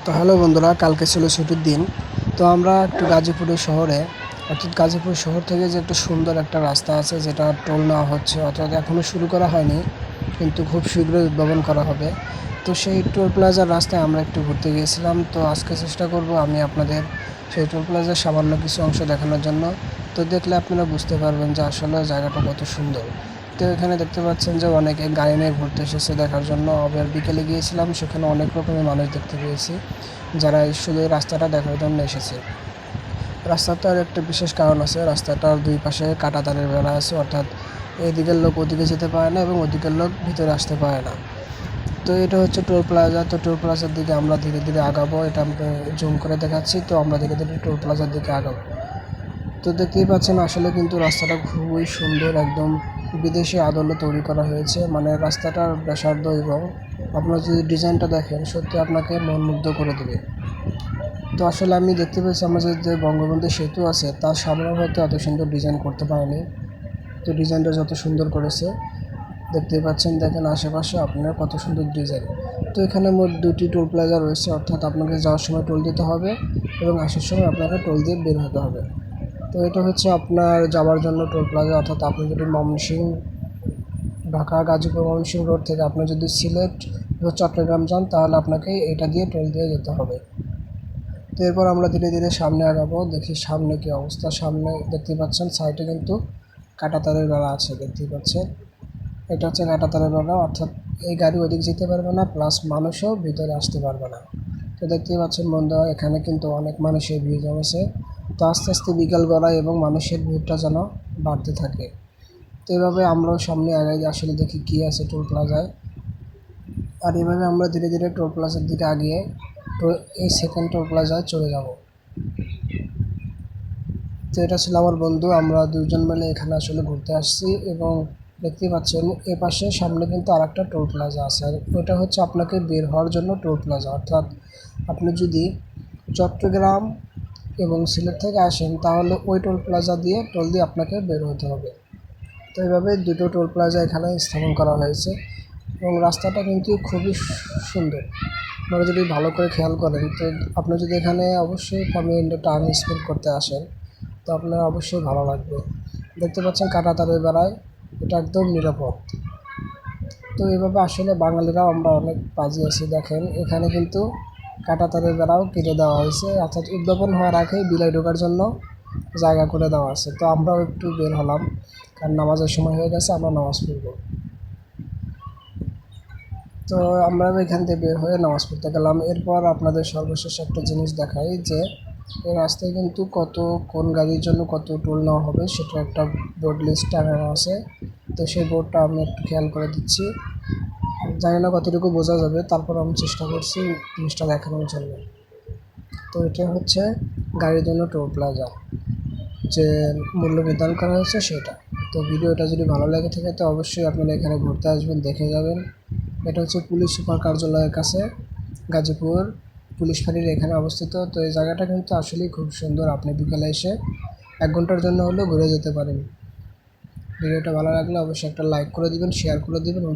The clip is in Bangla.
তো হ্যালো বন্ধুরা, কালকে ছিল ছুটির দিন। তো আমরা একটু গাজীপুরের শহরে, অর্থাৎ গাজীপুর শহর থেকে যে একটা সুন্দর একটা রাস্তা আছে যেটা টোল নেওয়া হচ্ছে, অর্থাৎ এখনও শুরু করা হয়নি কিন্তু খুব শীঘ্রই উদ্ভাবন করা হবে। তো সেই টোল প্লাজার রাস্তায় আমরা একটু ঘুরতে গিয়েছিলাম। তো আজকে চেষ্টা করব আমি আপনাদের সেই টোল প্লাজার সামান্য কিছু অংশ দেখানোর জন্য। তো দেখলে আপনারা বুঝতে পারবেন যে আসলে জায়গাটা কত সুন্দর। তো এখানে দেখতে পাচ্ছেন যে অনেকে গাড়ি নিয়ে ঘুরতে এসেছে দেখার জন্য। আবার বিকেলে গিয়েছিলাম, সেখানে অনেক রকমের মানুষ দেখতে পেয়েছি যারা শুধু এই রাস্তাটা দেখার জন্য এসেছে। রাস্তাটার একটা বিশেষ কারণ আছে, রাস্তাটার দুই পাশে কাঁটাতারের বেড়া আছে, অর্থাৎ এদিকের লোক ওদিকে যেতে পারে না এবং ওদিকের লোক ভিতরে আসতে পারে না। তো এটা হচ্ছে টোল প্লাজা। তো টোল প্লাজার দিকে আমরা ধীরে ধীরে আগাবো, এটা আমি জুম করে দেখাচ্ছি। তো আমরা ধীরে ধীরে টোল প্লাজার দিকে আগাবো। তো দেখতেই পাচ্ছেন আসলে কিন্তু রাস্তাটা খুবই সুন্দর, একদম বিদেশি আদলে তৈরি করা হয়েছে। মানে রাস্তাটার ব্যাসার্ধ এবং আপনার যদি ডিজাইনটা দেখেন সত্যি আপনাকে মনমুগ্ধ করে দেবে। তো আসলে আমি দেখতে পেয়েছি আমাদের যে বঙ্গবন্ধু সেতু আছে তার সামনেও হয়তো এত সুন্দর ডিজাইন করতে পারেনি। তো ডিজাইনটা যত সুন্দর করেছে দেখতেই পাচ্ছেন, দেখেন আশেপাশে আপনার কত সুন্দর ডিজাইন। তো এখানে মোট দুটি টোল প্লাজা রয়েছে, অর্থাৎ আপনাকে যাওয়ার সময় টোল দিতে হবে এবং আসার সময় আপনাকে টোল দিয়ে বের হতে হবে। তো এটা হচ্ছে আপনার যাওয়ার জন্য টোল প্লাজা, অর্থাৎ আপনি যদি ময়মনসিংহ, ঢাকা গাজীপুর ময়মনসিংহ রোড থেকে আপনি যদি সিলেট বা চট্টগ্রাম যান তাহলে আপনাকে এটা দিয়ে টোল দিয়ে যেতে হবে। তো এরপর আমরা ধীরে ধীরে সামনে আগাবো, দেখি সামনে কী অবস্থা। সামনে দেখতে পাচ্ছেন সাইডে কিন্তু কাঁটাতারের বেড়া আছে, দেখতেই পাচ্ছেন। এটা হচ্ছে কাঁটাতারের বেড়া, অর্থাৎ এই গাড়ি ওদিক যেতে পারবে না, প্লাস মানুষও ভিতরে আসতে পারবে না। তো দেখতেই পাচ্ছেন বন্ধুরা, এখানে কিন্তু অনেক মানুষের ভিড় জমেছে। তো আস্তে আস্তে বিকাল গড়ায় এবং মানুষের ভিড়টা যেন বাড়তে থাকে। তো এভাবে আমরাও সামনে আগাই, আসলে দেখি কী আছে টোল প্লাজায়। আর এভাবে আমরা ধীরে ধীরে টোল প্লাজার দিকে আগিয়ে এই সেকেন্ড টোল প্লাজায় চলে যাব। তো এটা ছিল আমার বন্ধু, আমরা দুজন মিলে এখানে আসলে ঘুরতে আসছি। এবং দেখতে পাচ্ছেন এ পাশে সামনে কিন্তু আরেকটা টোল প্লাজা আছে, আর ওটা হচ্ছে আপনাকে বের হওয়ার জন্য টোল প্লাজা। অর্থাৎ আপনি যদি চট্টগ্রাম এবং সিলেট থেকে আসেন তাহলে ওই টোল প্লাজা দিয়ে টোল দিয়ে আপনাকে বের হতে হবে। তো এইভাবে দুটো টোল প্লাজা এখানে স্থাপন করা হয়েছে এবং রাস্তাটা কিন্তু খুবই সুন্দর। আপনারা যদি ভালো করে খেয়াল করেন তো আপনি যদি এখানে অবশ্যই ফ্যামিলি টাইম স্পেন্ড করতে আসেন তো আপনার অবশ্যই ভালো লাগবে। দেখতে পাচ্ছেন কাঁটাতারের বেড়ায়, এটা একদম নিরাপদ। তো এভাবে আসলে বাঙালিরাও আমরা অনেক পাজি আছি। দেখেন এখানে কিন্তু কাঁটাতারের বেড়াও কেটে দেওয়া হয়েছে, অর্থাৎ উদ্যাপন হওয়ার আগেই বিলাই ঢোকার জন্য জায়গা করে দেওয়া আছে। তো আমরাও একটু বের হলাম, কারণ নামাজের সময় হয়ে গেছে, আমরা নামাজ পড়ব। তো আমরা এখান থেকে বের হয়ে নামাজ পড়তে গেলাম। এরপর আপনাদের সর্বশেষ একটা জিনিস দেখাই যে এই রাস্তায় কিন্তু কোন গাড়ির জন্য কত টোল নেওয়া হবে সেটা একটা বোর্ড লিস্ট টানানো আছে। তো সেই বোর্ডটা আমি একটু খেয়াল করে দিচ্ছি, জানি না কতটুকু বোঝা যাবে, তারপর আমি চেষ্টা করছি জিনিসটা দেখানোর জন্য। তো এটা হচ্ছে গাড়ির জন্য টোল প্লাজা যে মূল্য নির্ধারণ করা হয়েছে সেটা। তো ভিডিওটা যদি ভালো লেগে থাকে তো অবশ্যই আপনারা এখানে ঘুরতে আসবেন, দেখে যাবেন। এটা হচ্ছে পুলিশ সুপার কার্যালয়ের কাছে, গাজীপুর পুলিশ ফাঁড়ির এখানে অবস্থিত। তো এই জায়গাটা কিন্তু আসলেই খুব সুন্দর, আপনি বিকেলে এসে 1 ঘন্টার জন্য হলেও ঘুরে যেতে পারেন। ভিডিওটা ভালো লাগলে অবশ্যই একটা লাইক করে দিবেন, শেয়ার করে দিবেন এবং